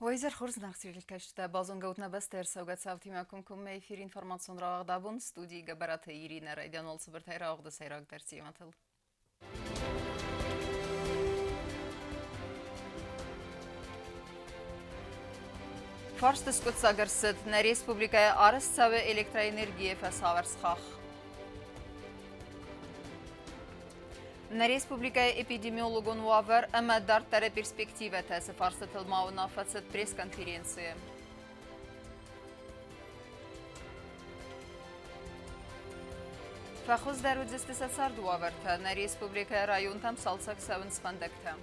Вайзер хурз нахсирилкашта базон гаутна бастер саугат савтимакум кум эфир информацион рағдабун студии габарата Ирина Райдан олсы бір тайра оғды сайрақ дәрсиематыл. Фаршты скутсагырсыд на республикая арыс савы электроэнергия фасаварсхах. На республика эпидемиологон уавар амадар таре перспектива тәсі фарсытылмауына фацет пресс-конференция. Фахуз дәрудзісті сатсарды уаварта на республика район там салсак савын спандакта.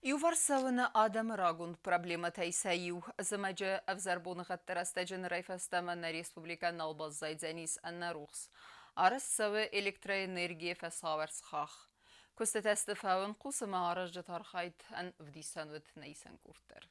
Юварсавына адам рагун проблема тайсаю. Замаджа авзарбуны ғаттарастаджын райфастама на республика налбаз зайдзанис анна рухс. Арас савы электроэнергия фасаварсхах. Кустатасты фаун қусыма араж жатархайт ан вдисан вд найсан куртар.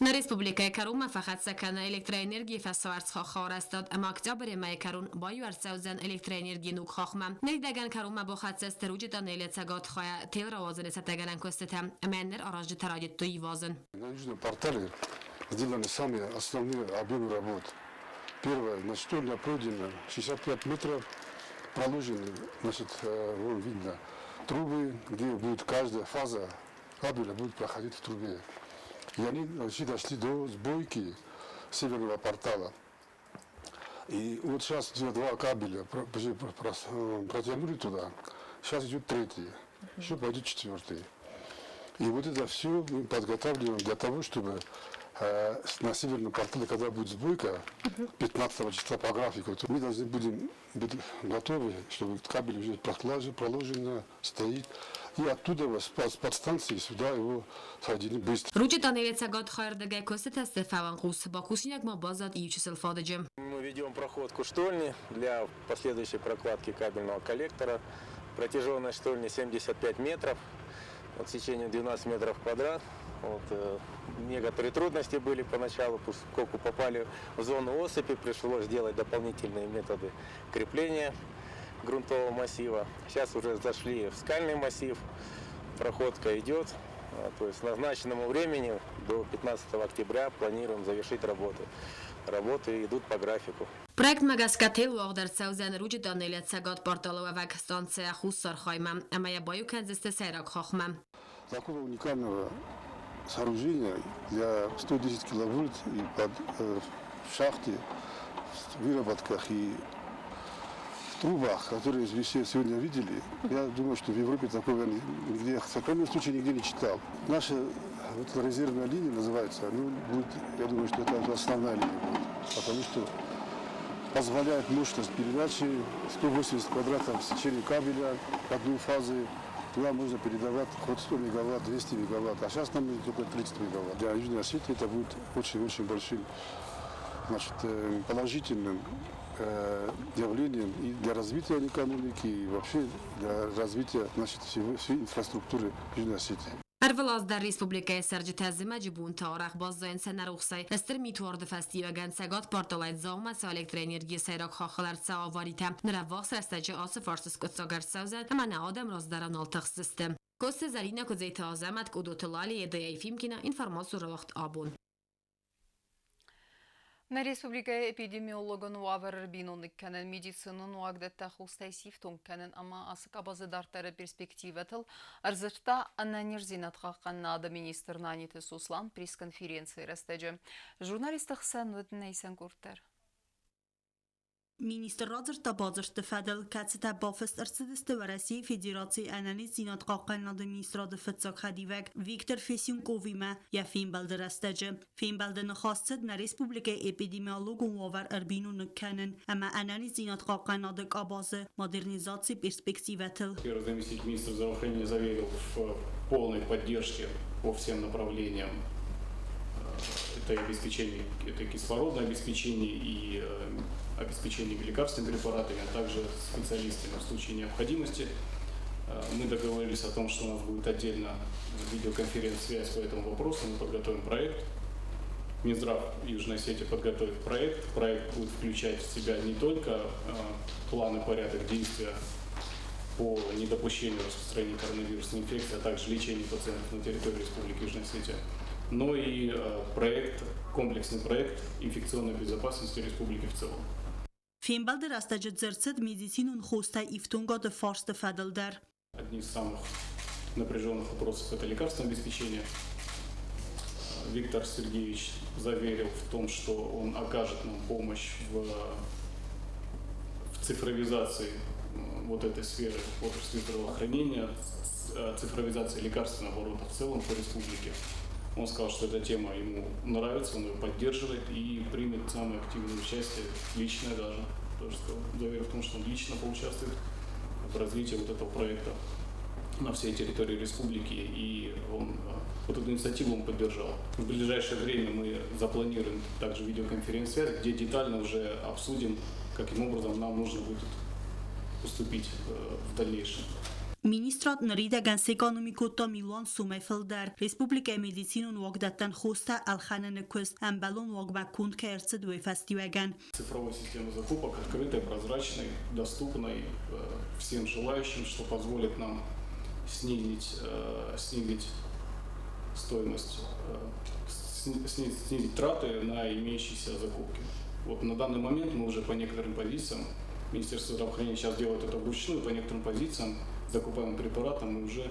На республика Карума فقط سکن الکترانرژی فسوارس خواهر استاد اما اکتبر مای کرون بایور سوزن الکترانرژی نوک خواهم ندیدگان کاروما با خط استروج دانیل سگات خواه تیل روازن ستگان کستم امنر آراج تراجت توی وازن. На южном портале сделаны самые основные объемы работ. Первое, на штольня пройдено 65 метров, проложены, значит, вон видно, трубы, где будет каждая фаза кабеля будет проходить в трубе. И они почти дошли до сбойки северного портала. И вот сейчас два кабеля протянули туда, сейчас идет третий, еще пойдет четвертый. И вот это все мы подготавливаем для того, чтобы на северном портале, когда будет сбойка, 15 числа по графику, то мы должны будем быть готовы, чтобы кабель уже проложено, стоит. И оттуда с подстанции сюда его соединить быстро. روج دانیل سگات خواهر دگه کست است فوان قوس با کسینک ما بازد ایوچ سلفادجم. Мы ведем проходку штольни для последующей прокладки кабельного коллектора. Протяженность штольни 75 метров, вот сечение 12 метров в квадрат. Вот, некоторые трудности были поначалу, поскольку попали в зону осыпи, пришлось делать дополнительные методы крепления грунтового массива. Сейчас уже зашли в скальный массив, проходка идет. То есть к назначенному времени до 15 октября планируем завершить работы. Работы идут по графику. Проект Магаскател угдер саузен روج دانیل سگات порталова вак станция хуссар хаймам, а моя бою канзесте сайрак хохмам. Такого уникального сооружения для 110 киловольт и под в шахте, в выработках и в трубах, которые вы все сегодня видели, я думаю, что в Европе такого нигде, в крайнем случае, нигде не читал. Наша вот, резервная линия называется, ну, будет, я думаю, что это основная линия будет, потому что позволяет мощность передачи 180 квадратов сечения кабеля одной фазы. Туда можно передавать хоть 100 мегаватт, 200 мегаватт, а сейчас нам нужно только 30 мегаватт. Для Южной Осетии это будет очень-очень большим, значит, положительным явлением и для развития экономики, и вообще для развития, значит, всей инфраструктуры Южной Осетии. Ervelas در ریسپوبلیکای سرج تزمه جبون تارخ بازداین سن روخسای استر میتورد فستی و گنسگات پارتالایت زاومه سا الکترانرژی سیراک خاخلر ساواریته نرواخ سرستجه آس فارسس کتساگر سوزد اما نه آدم رازداران آلتخ سیستم. کست زرینه که زیت آزمت که دو تلالی ادعای فیلم کنه اینفرماسو رو وقت آبون. На республика эпидемиологын уавар бинонник кәнен медицинын уагдетта хустайсив тонг кәнен ама асык абазы дартары перспективатыл арзырта аннанер зинатқа қаннады министр Наниты Суслан пресс-конференции растеджі. Журналистық сан өтін әйсен көрттер. Minister Razırta Bazırtı Fədəl Kətsitə Bafist Ərsidistə Vərəsi Federasi Ənəliz Zinat Qaqanladı Ministradı Fıtsaq Xədivək Viktor Fesyunkovimə ya film bəldərəstəcə. Film bəldəni xastid nə Respublika Epidemiologun Vavar Ərbinu Nükənin əmə Ənəliz Zinat Qaqanladı Qabazı modernizasiya perspektivatıl. Первый заместитель министра здравоохранения заверил в полной поддержке по всем направлениям. Это обеспечение, это кислородное обеспечение и обеспечение лекарственными препаратами, а также специалистами в случае необходимости. Мы договорились о том, что у нас будет отдельно видеоконференц-связь по этому вопросу. Мы подготовим проект. Минздрав Южной Осетии подготовит проект. Проект будет включать в себя не только план и порядок действия по недопущению распространения коронавирусной инфекции, а также лечению пациентов на территории Республики Южная Осетия, но и комплексный проект инфекционной безопасности республики в целом. Финбалды растаджет зерцет медицинун хоста ифтунго де форста фадлдар. Одни из самых напряженных вопросов – это лекарственное обеспечение. Виктор Сергеевич заверил в том, что он окажет нам помощь в цифровизации вот этой сферы отрасли здравоохранения, цифровизации лекарственного оборота в целом по республике. Он сказал, что эта тема ему нравится, он ее поддерживает и примет самое активное участие, личное даже, тоже сказал, заверил в том, что он лично поучаствует в развитии вот этого проекта на всей территории республики, и он вот эту инициативу он поддержал. В ближайшее время мы запланируем также видеоконференц-связь, где детально уже обсудим, каким образом нам нужно будет поступить в дальнейшем. Министрат нридаган секономикута Милан Сумефелдер, Республика медицинун вагдаттан хоста алханен куст амбалун вагмакунд керцед вейфастиваган. Цифровая система закупок открытой, прозрачной, доступной всем желающим, что позволит нам снизить стоимость, снизить траты на имеющиеся закупки. Вот на данный момент мы уже по некоторым позициям, Министерство здравоохранения сейчас делает это вручную, по некоторым позициям закупаемым препаратам мы уже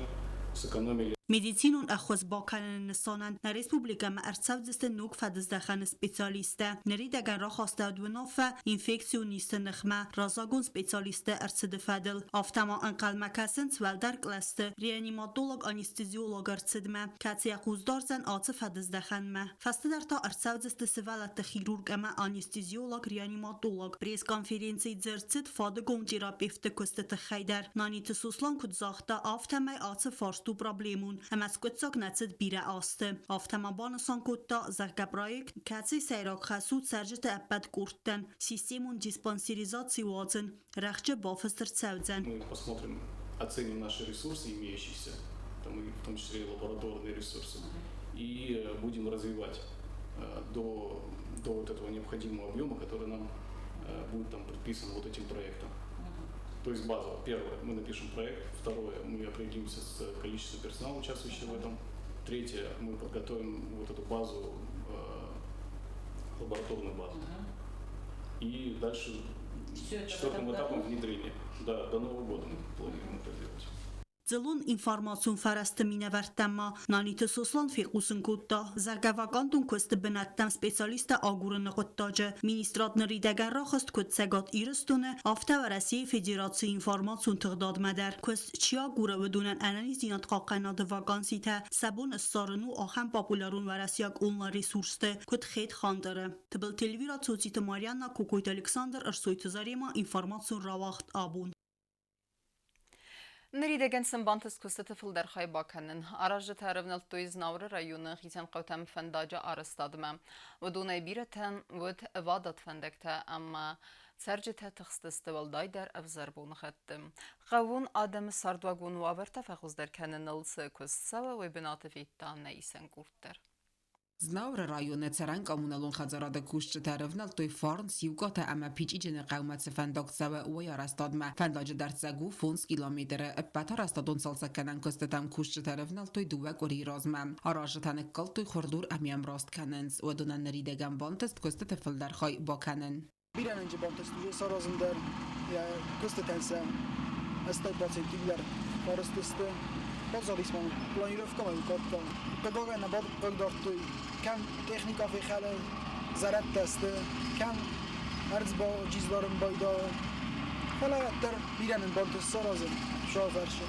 сэкономили. Медицинун ахоз баканен нсанан на республика ма арцавдست нук фадزدخن специалисте نريدگن را خواسته دوناف انفکسیونیست نخمه رازاگون سپیциалисте ارصد فدل آفتما انقل مکسن سوالدر کلست ریانیماتولوگ آنستیزیولوگ ارصد ما کتی قوزدار زن آت فدزدخن ما فسته در تا ارصavdست سوالت خیرورگ اما آنستیزیولوگ ریانیماتولوگ پریس کانفرینسی زرصد فادگون تراپیفت کستت خیدر نانیت سوسلان کد زاخته آفتما آت فارستو پرابلیمون اما سکوتساک نتسد بیره آسته آفتما بانسان کتا زرگه برایک کتی سیراک خسود سرجت اپد کورتن سیستمون диспансеризации وازن رخچه بافستر سودزن. Мы посмотрим, оценим наши ресурсы имеющиеся, там и в том числе и лабораторные ресурсы, и будем развивать до вот этого необходимого объема, который нам будет там предписан вот этим проектом. То есть базово. Первое, мы напишем проект. Второе, мы определимся с количеством персонала, участвующего в этом. Третье, мы подготовим вот эту базу, лабораторную базу. И дальше четвертым этапом внедрения. Да, до Нового года мы планируем это сделать. Ձլուն ինֆորմացիոն ֆարաստը մինավարտամա նանիթը սոսլան ֆիղուսն կուտտա զարգավական տուն կստը բնատտամ սպեցիալիստը ագուրը նղոտտաջը մինիստրատների դագան ռախստ կուտ սեգատ իրստունը ավտավարասի ֆեդերացի ինֆորմացիոն թղդاد մադար կուստ չիա գուրը վդունան անանիz դինատ qaqanada վականսիթա սաբուն ըսարնու ախան պապուլարուն վարասիակ ունլա ռեսուրստը կուտ խետ խանդրը թբլ տելվիրա ծոցիտը Մարիաննա Կուկույտ Ալեքսանդր ըրսույթը զարիմա ինֆորմացիոն րավախտ աբուն نريدگن سنبانتس کست فلدر خای باکنن آراج ترفنل تویز نور رایون خیتن قوتم فنداج آرستادم و دونه بیرتن ود وادت فندکته اما سرجته تخستست والدای در افزربون خدم قوون آدم سردواگون و آورت فخوز در کنن نلس کست سوا و بنات فیتان نیسن گورتر Znawra rajony Ceran komunalun Chadzarada Kuszczy Terewna to Forn Siłkota ama pić idzie na qawmacy fendok całe uja stodma fendodzie darcagu funds kilometry patara stodun salsa kanan kostetam Kuszczy Terewna to duwek uri rozma araże tanek koltuj hordur amiam rost kanens wadunan ridegam bontest kostete feldar khoi bokanen Bir an önce bontest sarazındar ya kostetense استاد باتسیتیلر پارستسته بازاریسمان پلانیروفکا و کاتکا پداغه نباد پداختوی کم تکنیکا فی خاله زرد تسته کم ارز با جیزدارم بایدا فلاغتر بیرن بانتست سرازم شافرشه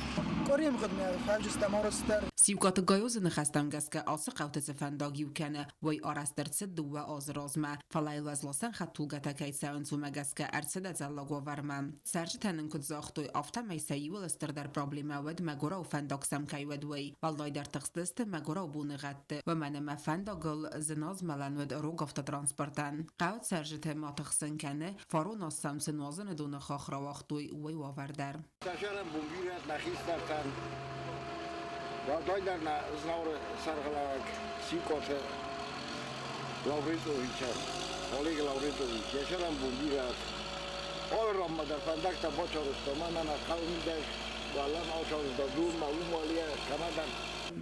کاریم خدمه خرج استمارستر Siłkot gojuzyny chastamgaska osy qawtycy fandogiłkene woj oraz tercy duwa ozrozma falajla zlosan chatulgata kajcając umagaska arcyda zalogłowarma. Serży tenin kudzochtuj ofta mejsajiły listerdar problema wed magurał fandoksam kajwedwej waldojder txtysty magurał buny gatty wamane fandogul zynoz malan wed rugofta transportan. Qawt serży te motychsynkany foru nossam synozyn duny chochrawachtuj woj wawardar. Taşaran bumbirat nahistartan Dojdarna znaury sargalak Siłkote Lauretovića, Oleg Lauretović, Yaşaran bumbirat Ramadan Fandak da boçorustum. Ana kavminde vallahi boçorustum. Durma umaliye kanadan.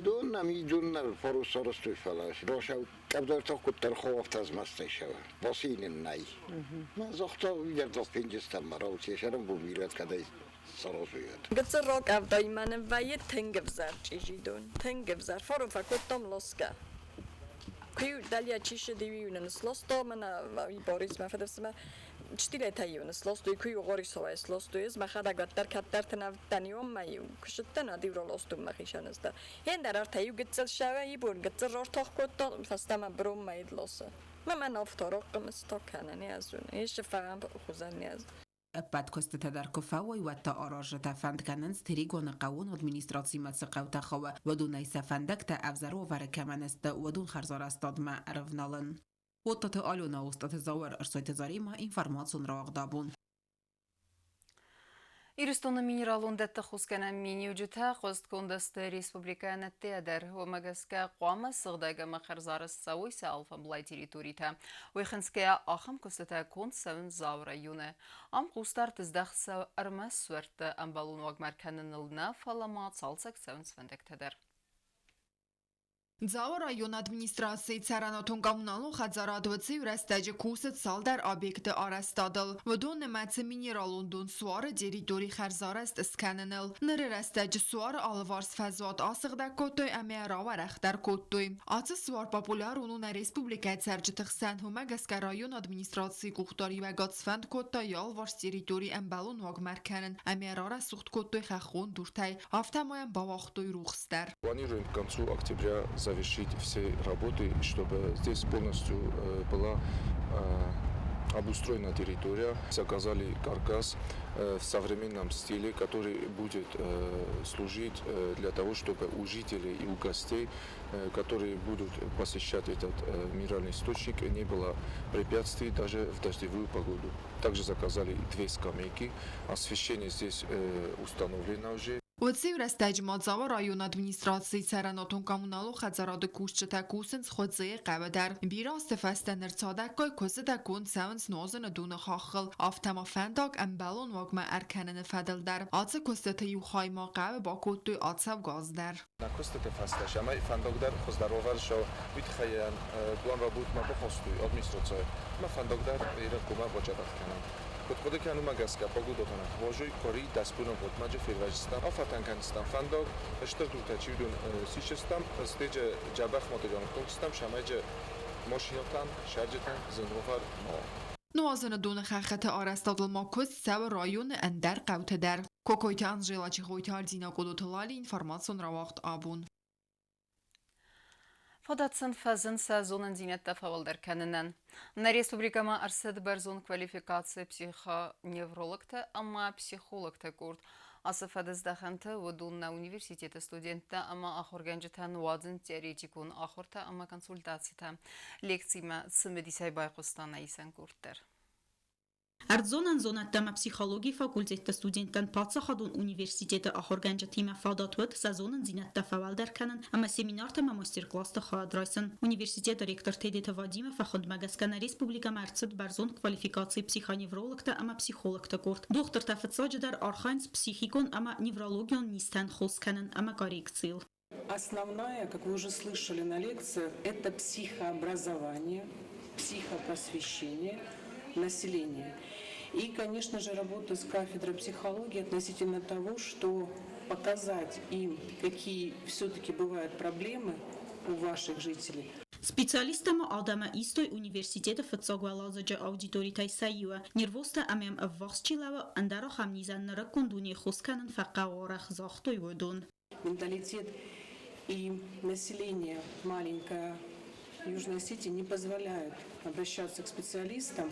Dunna mi dunna forus sorustu falan. Roşa kabdar tokut terxof tazmastay şava. Basinin nay. Ma zoxta yer dof pincistan marawt yaşarım bu millet kadar sarozuyat. Gıtsırok avdaymanın vayet tengevzar çeşidun. Tengevzar foru fakutom loska. Kuyu dalya çeşi deviyunun slosto mana boris ma fadasma. Çtile tayun slosto kuyu gorisova slosto iz mahada gattar kattar tanav tanium mayu. Kuşuttan adivrolostum mahişanızda. Hender artayu gıtsıl şava yibur gıtsır ortak kotta fastama brum maydlosa. Mama naftarok mstokana niazun. Eşe faram khuzan niaz. Падкост тедеркофа و وتا آراژ تفند کنن ستریگون قوون ادمینستراسی متسقوت خوا و دون ایسا فندک تا افزر و ورکمنست و دون خرزار استاد ما عرفنالن. و تا آلونا استاد زاور ارسایت زاری ما اینفرماسون را اقدابون. Ирстона минералун дәтті хускана минеуджіта қосткондасты республиканы тедер. Өмәгіске қуамы сығдайғы мақарзарыс сауыйса алфа бұлай территорита. Ойхынске ахым күсіті кон сәвін зау районы. Ам қустар тіздақсы армас суарты амбалун вагмарканын ылына фаламат салсак сәвін свендек тедер. Ձավը ռայոն ադմինիստրացիայի ցարանոթուն կոմունալու խածարադվծի ուրաստաջը կուստ սալ դար օբյեկտը արաստադլ, վդոն նմացը միներալունդուն սուարը դերիտորի խարզարաստ սկաննլ, նրերաստաջը սուարը ալվարս ֆազոտ ասղդա կոտոյ ամեարավար ախտար կոտոյ, ացը սուար պապուլար ունունա ռեսպուբլիկայ ցարջը թխսան հումագասկա ռայոն ադմինիստրացիայի կուղտարի վագացվանդ կոտոյ ալվարս դերիտորի ամբալուն վագմարքանն ամեարարա սուղտ կոտոյ խախուն դուրթայ, ավտամոյան բավախտոյ ռուխստար. Планируем к концу октября завершить все работы, чтобы здесь полностью была обустроена территория. Заказали каркас в современном стиле, который будет служить для того, чтобы у жителей и у гостей, которые будут посещать этот минеральный источник, не было препятствий даже в дождевую погоду. Также заказали 2 скамейки, освещение здесь установлено уже. Ոցի ուրաստայջ մոծավը ռայոն ադմինիստրացիայի ցարանոթուն կոմունալու խածարադը կուշչտա կուսնց խոցի qavadar bira stefasta nertsadakkoy kosidakun savns nozını dunu xaxıl aftama fendak ambalon vagma erkanını fadildar atsa kostata yuxayma qav bakottu atsav gazdar На костате фаста шамай фандогдар хоздаровар шо витхаян план работ ма бохостуй администрация ма фандогдар ира кума бочадат канам Подходы к Анумагаска погодотана хвожой кори даспуном подмаджа фирважистан афатанканистан фандог штырдутачивдун сишестам стеже джабах мотоджан токстам шамайже мошинотан шарджетан зенвар мо Nuazını dunu xəxətə arastadılma köz səv rayon əndər qavtədər. Kokoyta Anjela Çixoyta Aldina Qodotolali informasyon ravaqt abun. Фадатсан фазын сезонын зинетта фавалдар кәнінен. На республикама арсады барзон квалификация психоневрологта, ама психологта көрд. Асы фадыздаханты вадун на университеті студентта, ама ахорганжытан вадзын теоретикун ахорта, ама консультацията. Лекцияма сымедисай байқустана isen көрдтер. Արձոնան զոնատամա պսիխոլոգի ֆակուլտետը ստուդենտան բացախադուն ունիվերսիտետը ախորգանջը թիմը ֆադատուտ սազոնն զինատտա ֆավալդարքանն ամա սեմինարտը մաստեր կլաստը խադրայսն ունիվերսիտետը ռեկտոր Թեդեթ Վադիմը ֆախոнд մագասկան ռեսպուբլիկա մարցդ բարզոն կվալիֆիկացիա պսիխոնևրոլոգտը ամա պսիխոլոգտը կորտ դոկտոր Տաֆծոջը դար արխայնց психикон ամա неврологион нистан խոսքանն ամա коррекциил. Основная, как вы уже слышали на лекции, это психообразование, психопросвещение населения. И, конечно же, работа с кафедрой психологии относительно того, что показать им, какие все-таки бывают проблемы у ваших жителей. Специалистам Адама Истой университета фцогвалазаджа аудиторитай сайюа нервоста амем аввахчилава андара хамнизан наракундуни хусканан факаорах захтой водун. Менталитет и население маленькое Южной Осетии не позволяют обращаться к специалистам.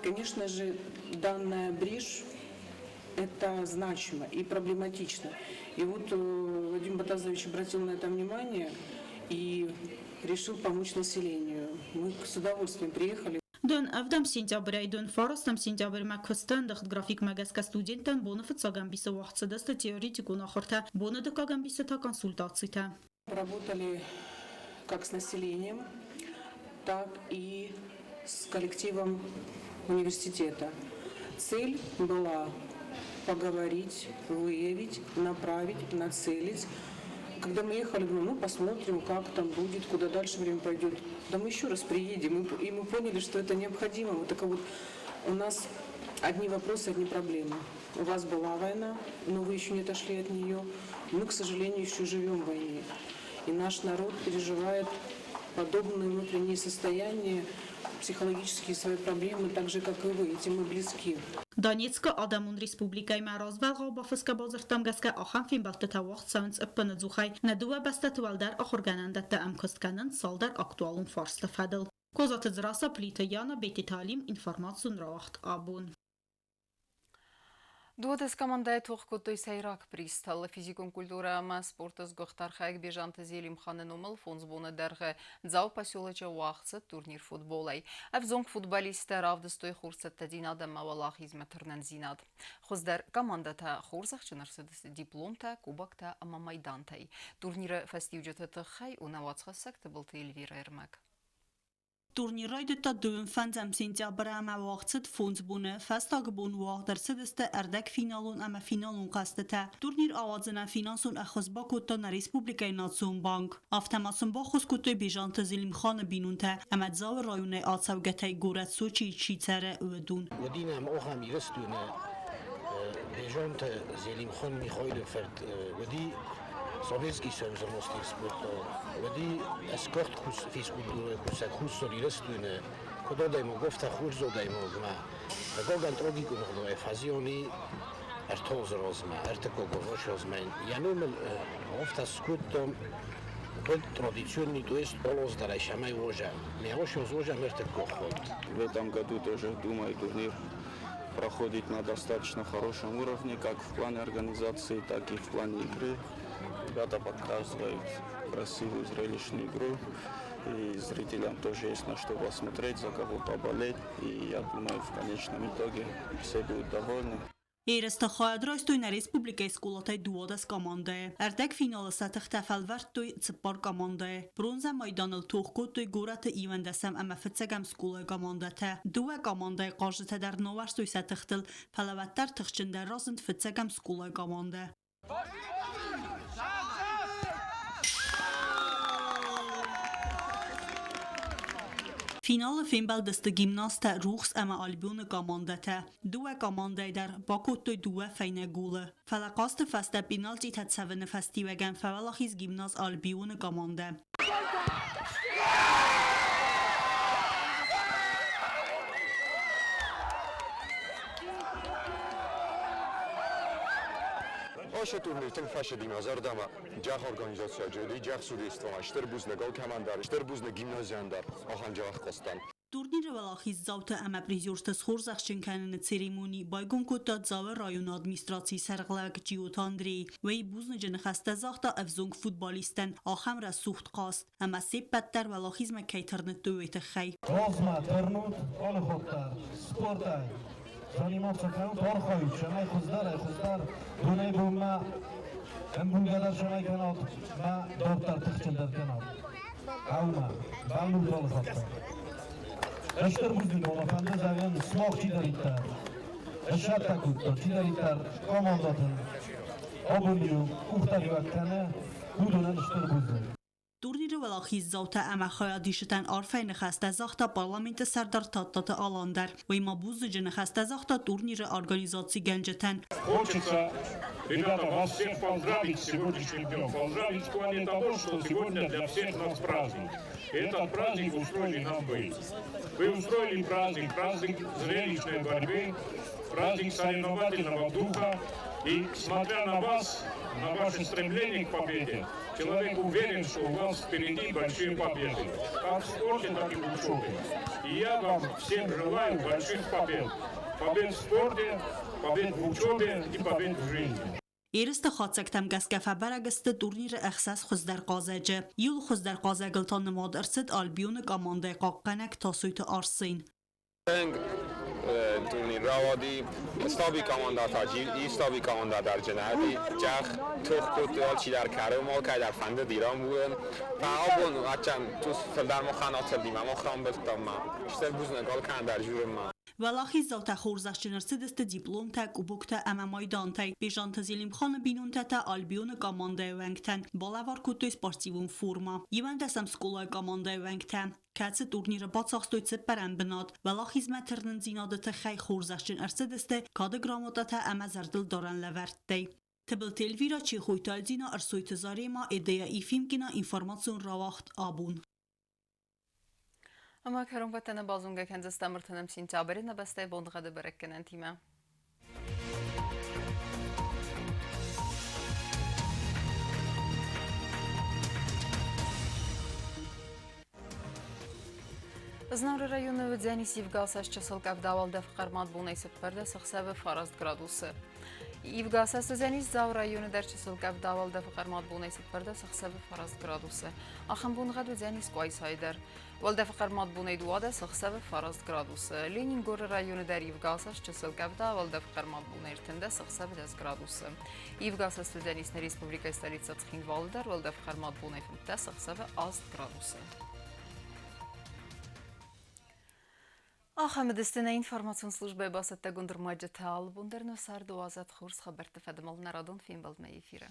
Конечно же, данная брешь – это значимо и проблематично. И вот Вадим Батазович обратил на это внимание и решил помочь населению. Мы с удовольствием приехали. Дон авдам сентября дон фарастам сентябрь макостан дахт график магаска студентан бона фцагамбиса вахцадаста теоретику нахорта бона дакагамбиса та консультацита. Работали как с населением, так и с коллективом университета. цель была поговорить, выявить, направить, нацелить. Когда мы ехали, думаю, ну посмотрим, как там будет, куда дальше время пойдет. Да мы еще раз приедем, и мы поняли, что это необходимо. Вот так вот у нас одни вопросы, одни проблемы. У вас была война, но вы еще не отошли от нее. Мы, к сожалению, еще живем в войне. И наш народ переживает подобные внутренние состояния, психологические свои проблемы, так же, как и вы, этим мы близки. Դոնեցկը Ադամուն Ռեսպուբլիկայի մարոզվել գոբոֆսկա բոզրտամ գասկա ախան ֆիմբալտը թավախ ցանց պնձուխայ նդուա բաստատուալդար ախորգանանդա ամքստկանն սալդար ակտուալուն ֆորստը ֆադլ կոզատը զրասա պլիտը յանը բետի թալիմ ինֆորմացիոն ռախտ աբուն Duotes командai тухкутой сайрак пристал физикум культура ма спортыз гохтархайк бежанты зелим ханын умыл фонсбуны дәргі дзау поселоча уақсы турнир футболай. Әвзонг футболистер авдыстой хурсатта динады мавалах изметірнен зинад. Хуздар командата хурсах чынырсыдысы дипломта, кубакта, ама майдантай. Турниры фестивджеті тұхай унавацға сәкті бұлты Эльвира Эрмәк. Турниройды та дөвін фанзам сентябры әмә вақытсыд фонз бұны, фәстағы бұн вақтырсыдысты әрдәк финалун әмә финалун қастыта. Турнир авадзына финансун әхызба көтті на Республикай Национ банк. Автомасын бақыз көтті бежанты зелімханы бинунта, әмә дзавы районы ацавгәтай горат Сочи чицәрі өдун. ودينا أخا ميرستونا بجانت زليمخان ميخايل فرد ودي Sovětský svaz romostých sportů. Vedy escort fizkultury, kusak husori restujne, kododajmo gofta hurzodajmo gma. Gogan trogiku nohdo efazioni, ertoz rozma, erteko govoš rozmen. Janumel gofta skutom, kod традиционный, то есть полос дарайшамай ложа. Не ошо зложа мертeko ход. В этом году тоже, думаю, турнир проходит на достаточно хорошем уровне, как в плане организации, так и в плане игры. Ребята показывают красивую зрелищную игру, и зрителям тоже есть на что посмотреть, за кого поболеть, и я думаю, в конечном итоге все будут довольны. Երստը խոյադրոյստույն է Ռեսպուբլիկայի սկուլոտայ դուոդես կամանդ է։ Արդեք ֆինալը սատխ տավալվարտույ ծպար կամանդ է։ Բրոնզա մայդանıl թողկոտույ գորատը իվանդասամ ամա ֆծեգամ սկուլոյ կամանդ է։ Դուա կամանդ է qajzıtə դար նովարստույ սատխտıl պալավատտար թխչնդər ռազնդ ֆծեգամ սկուլոյ կամանդ է։ Finale finbaldeste gimnasta Ruchs ama albune komandate. Due komandai der Bakotto due feine gule. Falaqaste fasta penalty tat savene festivagan Falachis gimnas albune komande. Oşe turnirtin faşedi nazardama cah organizasiya cedi cah sudistona şterbuzne gol kamandar şterbuzne gimnaziyandar Axancaq Qostan. Турнирը վալախից զավթը ամա պրիզյորստս խորզախ չնքանն ցերեմոնի բայգոն կոտած զավը ռայոն ադմինիստրացիի սարղլակ ջիոտ Անդրեի վեի բուզնը ջնխաստա զախտա ավզոնք ֆուտբոլիստան ախամրա սուխտ qast ամա սեպպատտար վալախիզմը քայթրնը տույթը խայ Ռոզմա տերնուտ ալխոտար սպորտայ Zanimotçakan torxoy şamay xuzlar dunay bulma bungalar şamay kanat ma dortar tıxçıldar kanat Avma ballu dolxotlar Eşter buzun ola fandazagın smoq çidaritar Eşatta kutto çidaritar komandatın Obunyu uxtari vaktana budunan eşter buzun Турнирը վալախից զավթը ամա խոյադիշտան արվայ նխաստա զախտա պարլամենտը սարդար տատտատը ալանդար Վայմա բուզը նխաստա զախտա турнирը организации генджетан Хочется, ребята, вас всех поздравить с сегодняшним днем. Поздравить в плане того, что сегодня для всех нас праздник. Этот праздник устроили нам вы. Вы устроили праздник, праздник зрелищной борьбы, праздник соревновательного духа. И смотря на вас, на ваше стремление к победе, человек уверен, что у вас впереди большие победы. Как в спорте, так и в учебе. И я вам всем желаю больших побед. Побед в спорте, побед в учебе и побед в жизни. Երստը խացակտամ գասկաֆաբարագստը турнիրը əxsas խուզդար qazəcə. Yul խուզդար qazəqıltanı modərsət albiyonu qamanday qaqqanək tasuytu arsın. Turnier Rawadi, stabi komanda tajil, stabi komanda در جنابی جخ توخ کوتال چی در کارم و که در فند دیرام بودن. فعابون اچم تو فلدر مخانات دیدیم اما خام بتام ما. اشتر بوز نگال کن در جور ما. Валахи заута хурзашчынырсыдысты дипломта кубокта амамайдантай. Бежанта зелимхана бинунтата альбиона команда венгтен. Балавар кутой спортивун форма. Ювентесам скулай команда венгтен. Кәтсі турниры батсақстойцы пәрән бінад. Вала хизмәттернін зинадыты xəy xurzaşçın ərsidisті kadı gramotata əməzərdil daran ləvərddəy. Tibbil telvira çi xuytal zina ərsoytı zarema edeya ifimkina informasyon ravaxt abun. Ama karım vatana bazunga kendi stamırtanım sintaberi nabastay bondğadı bırakkenen time. Знавры районы выдзяни Ивгасаш часылкав давалда фқармат бунайсып парда сықсавы фараст градусы. Ивгасас выдзяни зав районы дар часылкав давалда фқармат бунайсып парда сықсавы фараст градусы. Ахын бунғад выдзяни сквай сайдар. Валда фқармат бунайдуада сықсавы фараст градусы. Ленингор районы дар Ивгасаш часылкав давалда фқармат бунайртында сықсавы 10 градусы. Ивгасас выдзяни на республикай столица Цхинвалдар валда фқармат бунайфында сықсавы 10 градусы. Ахамедистина информацион службы басатта гундурмаджа таал бундерно сарду азат хурс хабарты фадамал нарадон фин балдма эфира.